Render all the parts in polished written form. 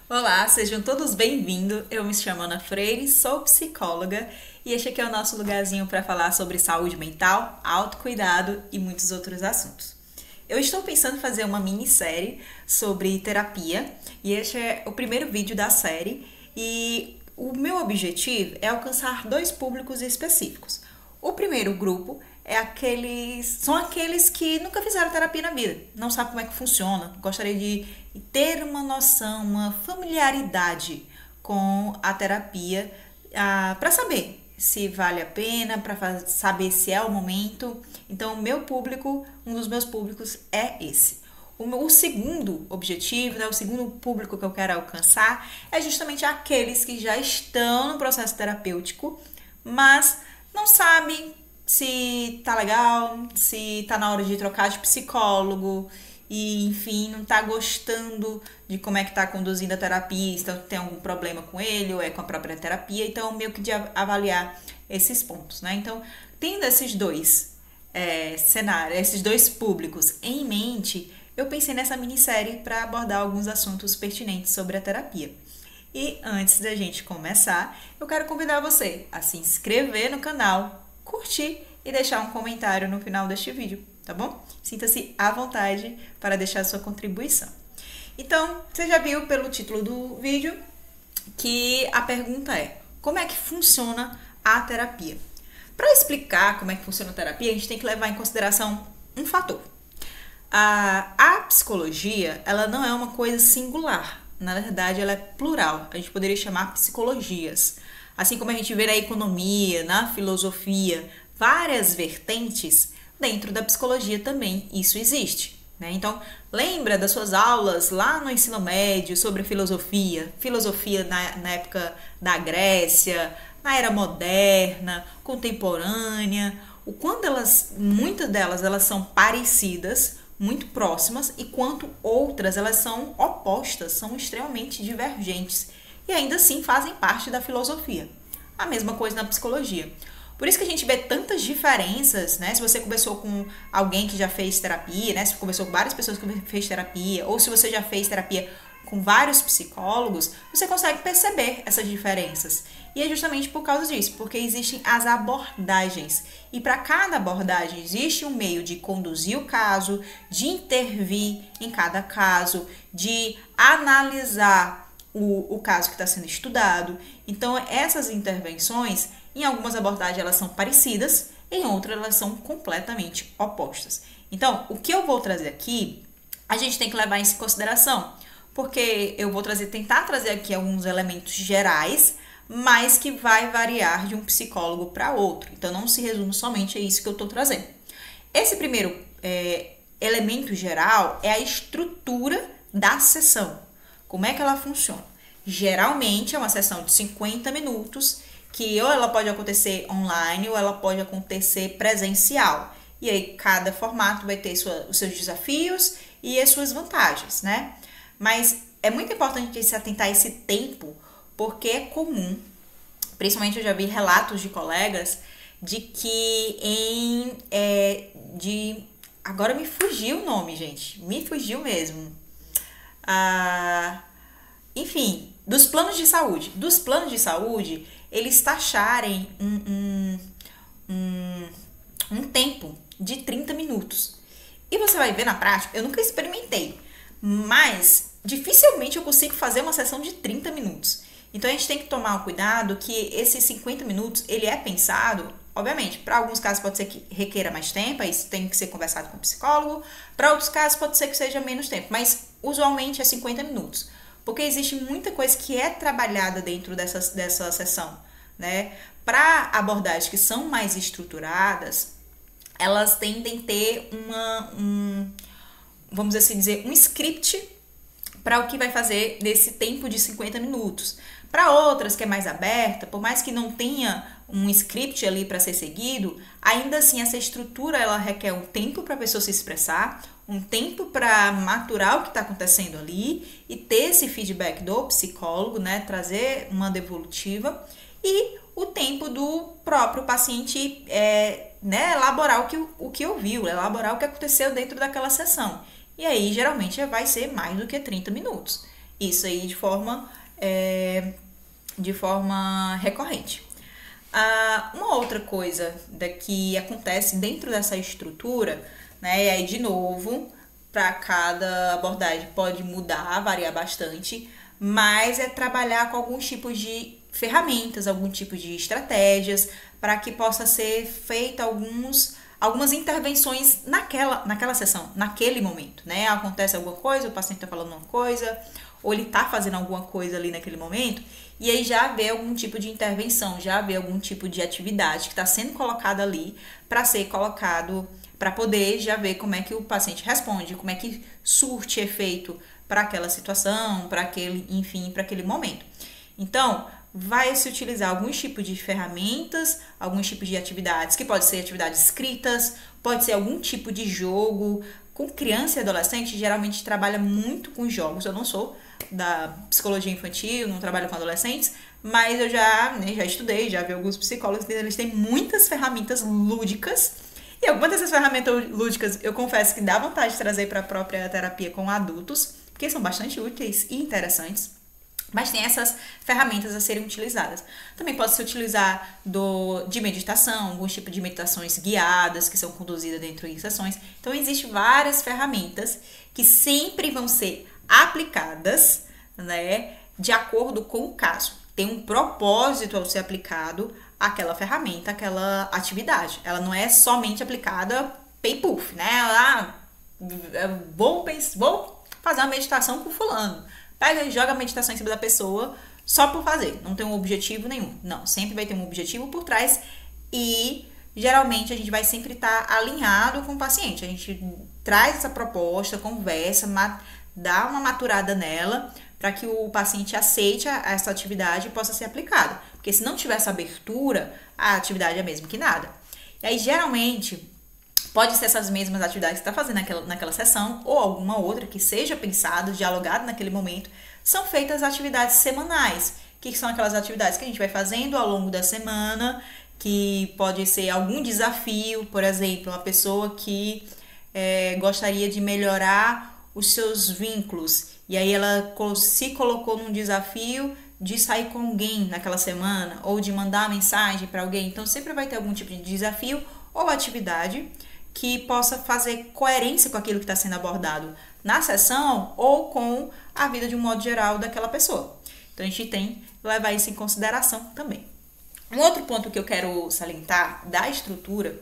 Olá, sejam todos bem-vindos. Eu me chamo Ana Freire, sou psicóloga e este aqui é o nosso lugarzinho para falar sobre saúde mental, autocuidado e muitos outros assuntos. Eu estou pensando em fazer uma minissérie sobre terapia e este é o primeiro vídeo da série e o meu objetivo é alcançar dois públicos específicos. O primeiro grupo são aqueles que nunca fizeram terapia na vida, não sabem como é que funciona, gostaria de ter uma noção, uma familiaridade com a terapia, para saber se vale a pena, para saber se é o momento. Então, um dos meus públicos é esse. O segundo objetivo, o segundo público que eu quero alcançar é justamente aqueles que já estão no processo terapêutico, mas não sabem se tá legal, se tá na hora de trocar de psicólogo e, enfim, não tá gostando de como é que tá conduzindo a terapia, se tem algum problema com ele ou é com a própria terapia, então meio que de avaliar esses pontos, né? Então, tendo esses dois cenários, esses dois públicos em mente, eu pensei nessa minissérie para abordar alguns assuntos pertinentes sobre a terapia. E antes da gente começar, eu quero convidar você a se inscrever no canal, curtir e deixar um comentário no final deste vídeo, tá bom? Sinta-se à vontade para deixar sua contribuição. Então, você já viu pelo título do vídeo que a pergunta é: como é que funciona a terapia? Para explicar como é que funciona a terapia, a gente tem que levar em consideração um fator. A psicologia, ela não é uma coisa singular. Na verdade, ela é plural. A gente poderia chamar psicologias. Assim como a gente vê na economia, na filosofia, várias vertentes, dentro da psicologia também isso existe, né? Então, lembra das suas aulas lá no ensino médio sobre filosofia na época da Grécia, na era moderna, contemporânea, o quanto muitas delas elas são parecidas, muito próximas, e quanto outras elas são opostas, são extremamente divergentes e ainda assim fazem parte da filosofia. A mesma coisa na psicologia. Por isso que a gente vê tantas diferenças, né? Se você conversou com alguém que já fez terapia, né? Se você conversou com várias pessoas que fez terapia, ou se você já fez terapia com vários psicólogos, você consegue perceber essas diferenças. E é justamente por causa disso, porque existem as abordagens. E para cada abordagem existe um meio de conduzir o caso, de intervir em cada caso, de analisar o caso que está sendo estudado. Então, essas intervenções, em algumas abordagens, elas são parecidas, em outras, elas são completamente opostas. Então, o que eu vou trazer aqui, a gente tem que levar isso em consideração, porque eu vou tentar trazer aqui alguns elementos gerais, mas que vai variar de um psicólogo para outro. Então, não se resume somente a isso que eu estou trazendo. Esse primeiro elemento geral é a estrutura da sessão. Como é que ela funciona? Geralmente é uma sessão de 50 minutos, que ou ela pode acontecer online ou ela pode acontecer presencial. E aí cada formato vai ter os seus desafios e as suas vantagens, né? Mas é muito importante se atentar a esse tempo, porque é comum, principalmente eu já vi relatos de colegas, de que agora me fugiu o nome, gente. Me fugiu mesmo. Enfim, dos planos de saúde, eles taxarem um tempo de 30 minutos. E você vai ver na prática, eu nunca experimentei, mas dificilmente eu consigo fazer uma sessão de 30 minutos. Então a gente tem que tomar um cuidado que esses 50 minutos, ele é pensado, obviamente, para alguns casos pode ser que requeira mais tempo, aí tem que ser conversado com o psicólogo, para outros casos pode ser que seja menos tempo, mas usualmente é 50 minutos. Porque existe muita coisa que é trabalhada dentro dessa sessão, né? Para abordagens que são mais estruturadas, elas tendem a ter vamos assim dizer, um script para o que vai fazer nesse tempo de 50 minutos. Para outras que é mais aberta, por mais que não tenha um script ali para ser seguido, ainda assim essa estrutura ela requer um tempo para a pessoa se expressar, um tempo para maturar o que está acontecendo ali e ter esse feedback do psicólogo, né, trazer uma devolutiva, e o tempo do próprio paciente né, elaborar o que ouviu, elaborar o que aconteceu dentro daquela sessão. E aí, geralmente, vai ser mais do que 30 minutos. Isso aí de forma recorrente. Uma outra coisa que acontece dentro dessa estrutura, né, e aí de novo, para cada abordagem pode mudar, variar bastante, mas é trabalhar com alguns tipos de ferramentas, algum tipo de estratégias para que possa ser feita algumas intervenções naquela sessão, naquele momento, né? Acontece alguma coisa, o paciente está falando uma coisa, ou ele está fazendo alguma coisa ali naquele momento, e aí já vê algum tipo de intervenção, já vê algum tipo de atividade que está sendo colocada ali para ser colocado, para poder já ver como é que o paciente responde, como é que surte efeito para aquela situação, para aquele momento. Então, vai se utilizar alguns tipos de ferramentas, alguns tipos de atividades, que pode ser atividades escritas, pode ser algum tipo de jogo. Com criança e adolescente, geralmente trabalha muito com jogos. Eu não sou da psicologia infantil, não trabalho com adolescentes, mas eu já estudei, já vi alguns psicólogos, eles têm muitas ferramentas lúdicas. E algumas dessas ferramentas lúdicas, eu confesso que dá vontade de trazer para a própria terapia com adultos, porque são bastante úteis e interessantes. Mas tem essas ferramentas a serem utilizadas. Também pode se utilizar de meditação, alguns tipos de meditações guiadas que são conduzidas dentro de sessões. Então, existem várias ferramentas que sempre vão ser aplicadas, né, de acordo com o caso. Tem um propósito ao ser aplicado aquela ferramenta, aquela atividade. Ela não é somente aplicada pay puff, né? Vou fazer uma meditação com fulano. Pega e joga a meditação em cima da pessoa só por fazer. Não tem um objetivo nenhum. Não, sempre vai ter um objetivo por trás e geralmente a gente vai sempre estar alinhado com o paciente. A gente traz essa proposta, conversa, dá uma maturada nela para que o paciente aceite essa atividade e possa ser aplicada. Porque se não tiver essa abertura, a atividade é mesmo que nada. E aí, geralmente, pode ser essas mesmas atividades que está fazendo naquela sessão ou alguma outra que seja pensada, dialogada naquele momento. São feitas atividades semanais, que são aquelas atividades que a gente vai fazendo ao longo da semana, que pode ser algum desafio, por exemplo, uma pessoa que gostaria de melhorar os seus vínculos e aí ela se colocou num desafio de sair com alguém naquela semana ou de mandar mensagem para alguém. Então sempre vai ter algum tipo de desafio ou atividade que possa fazer coerência com aquilo que está sendo abordado na sessão ou com a vida de um modo geral daquela pessoa. Então, a gente tem que levar isso em consideração também. Um outro ponto que eu quero salientar da estrutura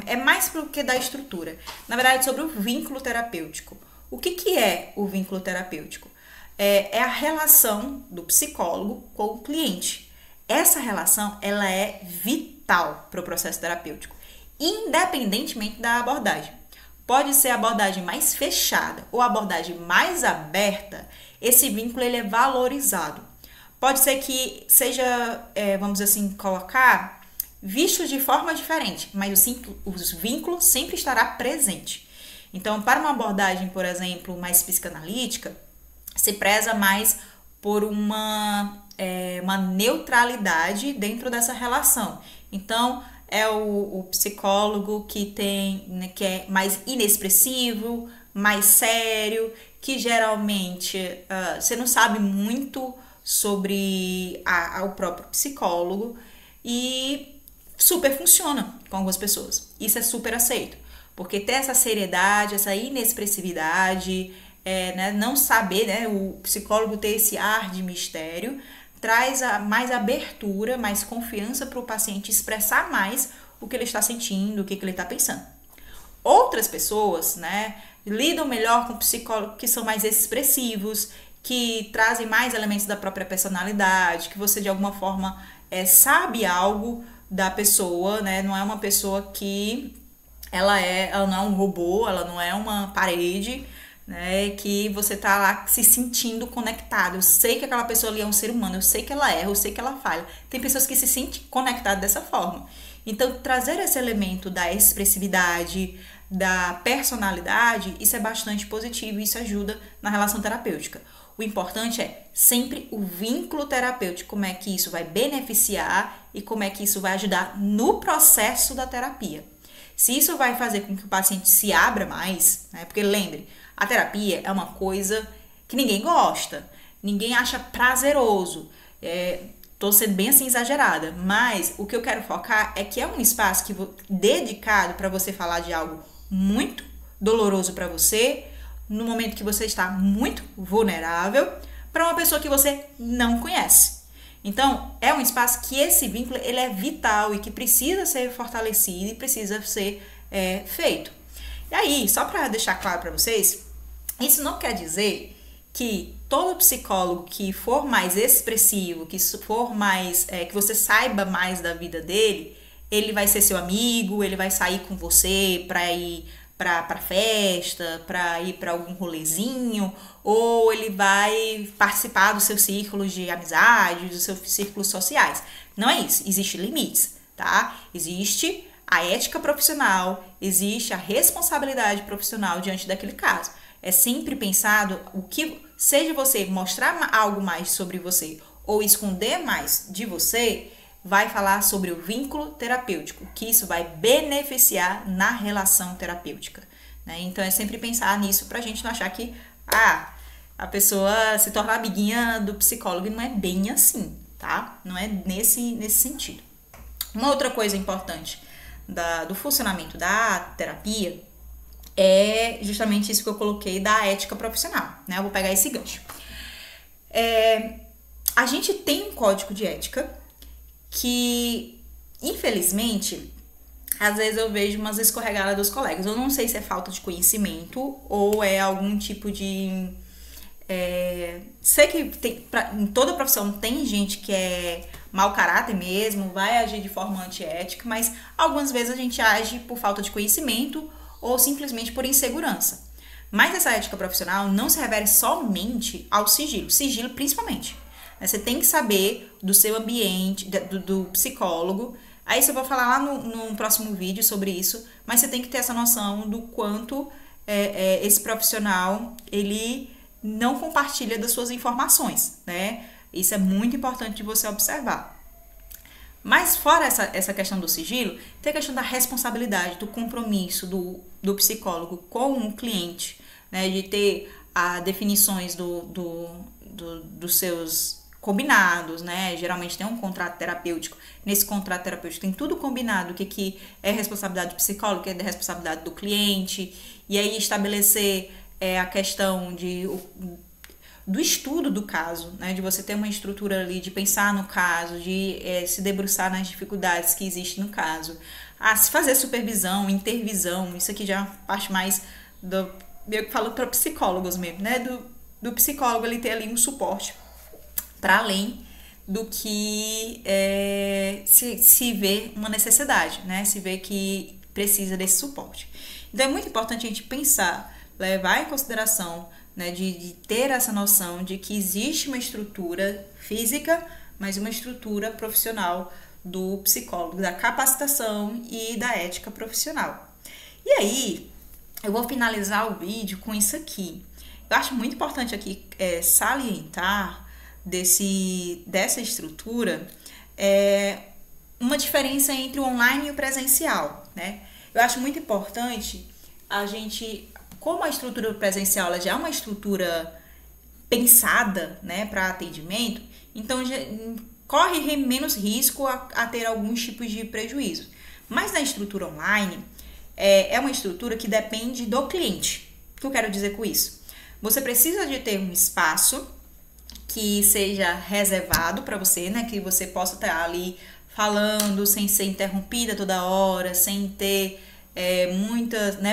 é mais do que da estrutura. Na verdade, sobre o vínculo terapêutico. O que é o vínculo terapêutico? É a relação do psicólogo com o cliente. Essa relação, ela é vital para o processo terapêutico, independentemente da abordagem. Pode ser a abordagem mais fechada ou a abordagem mais aberta, esse vínculo ele é valorizado. Pode ser que seja, vamos dizer assim, colocar vistos de forma diferente, mas o vínculo sempre estará presente. Então, para uma abordagem, por exemplo, mais psicanalítica, se preza mais por uma neutralidade dentro dessa relação. Então, é o psicólogo que que é mais inexpressivo, mais sério, que geralmente você não sabe muito sobre o próprio psicólogo e super funciona com algumas pessoas. Isso é super aceito, porque ter essa seriedade, essa inexpressividade, né, não saber, né, o psicólogo ter esse ar de mistério, traz mais abertura, mais confiança para o paciente expressar mais o que ele está sentindo, o que ele está pensando. Outras pessoas, né, lidam melhor com psicólogos que são mais expressivos, que trazem mais elementos da própria personalidade, que você de alguma forma sabe algo da pessoa, né? Não é uma pessoa que ela não é um robô, ela não é uma parede, né, que você tá lá se sentindo conectado. Eu sei que aquela pessoa ali é um ser humano, eu sei que ela erra, eu sei que ela falha. Tem pessoas que se sentem conectadas dessa forma. Então, trazer esse elemento da expressividade, da personalidade, isso é bastante positivo e isso ajuda na relação terapêutica. O importante é sempre o vínculo terapêutico, como é que isso vai beneficiar e como é que isso vai ajudar no processo da terapia. Se isso vai fazer com que o paciente se abra mais, né, porque lembre, a terapia é uma coisa que ninguém gosta, ninguém acha prazeroso. Tô sendo bem assim exagerada, mas o que eu quero focar é que é um espaço dedicado para você falar de algo muito doloroso para você, no momento que você está muito vulnerável, para uma pessoa que você não conhece. Então, é um espaço que esse vínculo ele é vital e que precisa ser fortalecido e precisa ser feito. E aí, só para deixar claro para vocês, isso não quer dizer que todo psicólogo que for mais expressivo, que for mais, que você saiba mais da vida dele, ele vai ser seu amigo, ele vai sair com você para ir para festa, para ir para algum rolezinho, ou ele vai participar dos seus círculos de amizade, dos seus círculos sociais. Não é isso, existem limites, tá? Existe a ética profissional, existe a responsabilidade profissional diante daquele caso. É sempre pensado o que, seja você mostrar algo mais sobre você ou esconder mais de você, vai falar sobre o vínculo terapêutico, que isso vai beneficiar na relação terapêutica, né? Então é sempre pensar nisso pra gente não achar que a pessoa se torna amiguinha do psicólogo, e não é bem assim, tá? Não é nesse sentido. Uma outra coisa importante do funcionamento da terapia é justamente isso que eu coloquei da ética profissional, né? Eu vou pegar esse gancho. A gente tem um código de ética que, infelizmente, às vezes eu vejo umas escorregadas dos colegas. Eu não sei se é falta de conhecimento ou é algum tipo de... sei que em toda profissão tem gente que é mau caráter mesmo, vai agir de forma antiética, mas algumas vezes a gente age por falta de conhecimento ou simplesmente por insegurança. Mas essa ética profissional não se refere somente ao sigilo principalmente. Você tem que saber do seu ambiente, do psicólogo. Aí eu vou falar lá no próximo vídeo sobre isso, mas você tem que ter essa noção do quanto esse profissional, ele não compartilha das suas informações, né? Isso é muito importante de você observar. Mas fora essa questão do sigilo, tem a questão da responsabilidade, do compromisso do psicólogo com o cliente, né? De ter as definições dos seus combinados, né? Geralmente tem um contrato terapêutico. Nesse contrato terapêutico tem tudo combinado, o que é responsabilidade do psicólogo, o que é responsabilidade do cliente, e aí estabelecer a questão do estudo do caso, né? De você ter uma estrutura ali, de pensar no caso, de se debruçar nas dificuldades que existem no caso, se fazer supervisão, intervisão, isso aqui já é uma parte mais eu falo para psicólogos mesmo, né? Do psicólogo ele ter ali um suporte para além do que se vê uma necessidade, né? Se vê que precisa desse suporte. Então é muito importante a gente pensar, levar em consideração, né, de ter essa noção de que existe uma estrutura física, mas uma estrutura profissional do psicólogo, da capacitação e da ética profissional. E aí, eu vou finalizar o vídeo com isso aqui. Eu acho muito importante aqui salientar dessa estrutura uma diferença entre o online e o presencial, né? Eu acho muito importante a gente, como a estrutura presencial ela já é uma estrutura pensada, né, para atendimento, então corre menos risco a ter alguns tipos de prejuízo. Mas na estrutura online, é uma estrutura que depende do cliente. O que eu quero dizer com isso? Você precisa de ter um espaço que seja reservado para você, né, que você possa estar ali falando sem ser interrompida toda hora, sem ter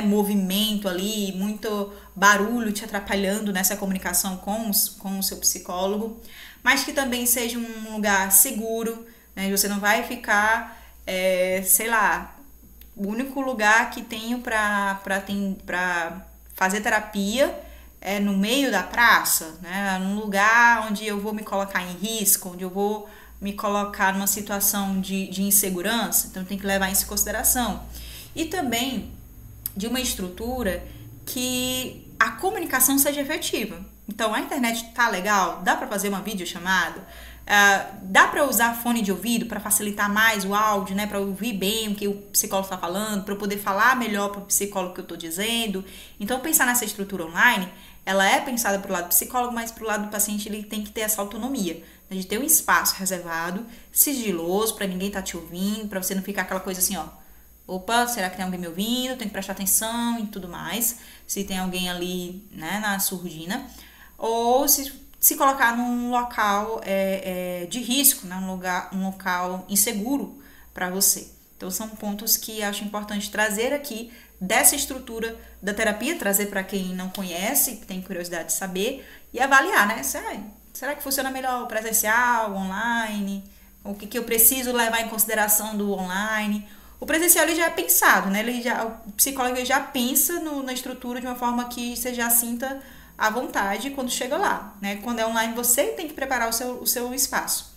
movimento ali, muito barulho te atrapalhando nessa comunicação com o seu psicólogo, mas que também seja um lugar seguro, né? Você não vai ficar, o único lugar que tenho para fazer terapia é no meio da praça, né? Num lugar onde eu vou me colocar em risco, onde eu vou me colocar numa situação de insegurança, então tem que levar isso em consideração. E também de uma estrutura que a comunicação seja efetiva. Então, a internet tá legal, dá para fazer uma videochamada, dá para usar fone de ouvido para facilitar mais o áudio, né, para ouvir bem o que o psicólogo está falando, para eu poder falar melhor para o psicólogo que eu estou dizendo. Então, pensar nessa estrutura online ela é pensada para o lado do psicólogo, mas para o lado do paciente ele tem que ter essa autonomia, né, de ter um espaço reservado, sigiloso, para ninguém estar te ouvindo, para você não ficar aquela coisa assim, ó, opa, será que tem alguém me ouvindo? Tem que prestar atenção e tudo mais, se tem alguém ali, né, na surdina, ou se colocar num local de risco, né, um local inseguro para você. Então, são pontos que acho importante trazer aqui dessa estrutura da terapia, trazer para quem não conhece, que tem curiosidade de saber, e avaliar, né? Será que funciona melhor presencial, online? O que eu preciso levar em consideração do online? O presencial ele já é pensado, né? O psicólogo ele já pensa na estrutura de uma forma que você já sinta à vontade quando chega lá, né? Quando é online, você tem que preparar o seu espaço.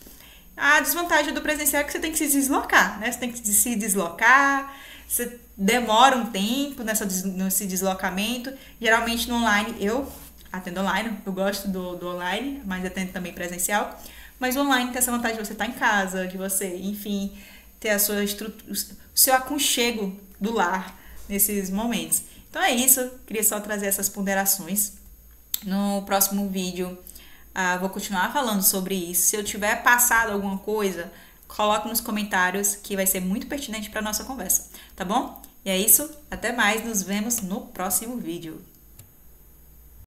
A desvantagem do presencial é que você tem que se deslocar, né? Você tem que se deslocar, você demora um tempo nesse deslocamento. Geralmente no online, eu atendo online, eu gosto do online, mas atendo também presencial. Mas o online tem essa vantagem de você estar em casa, de você, enfim, ter a sua estrutura, o seu aconchego do lar nesses momentos. Então é isso, queria só trazer essas ponderações. No próximo vídeo, vou continuar falando sobre isso. Se eu tiver passado alguma coisa, coloque nos comentários que vai ser muito pertinente para a nossa conversa, tá bom? E é isso, até mais, nos vemos no próximo vídeo.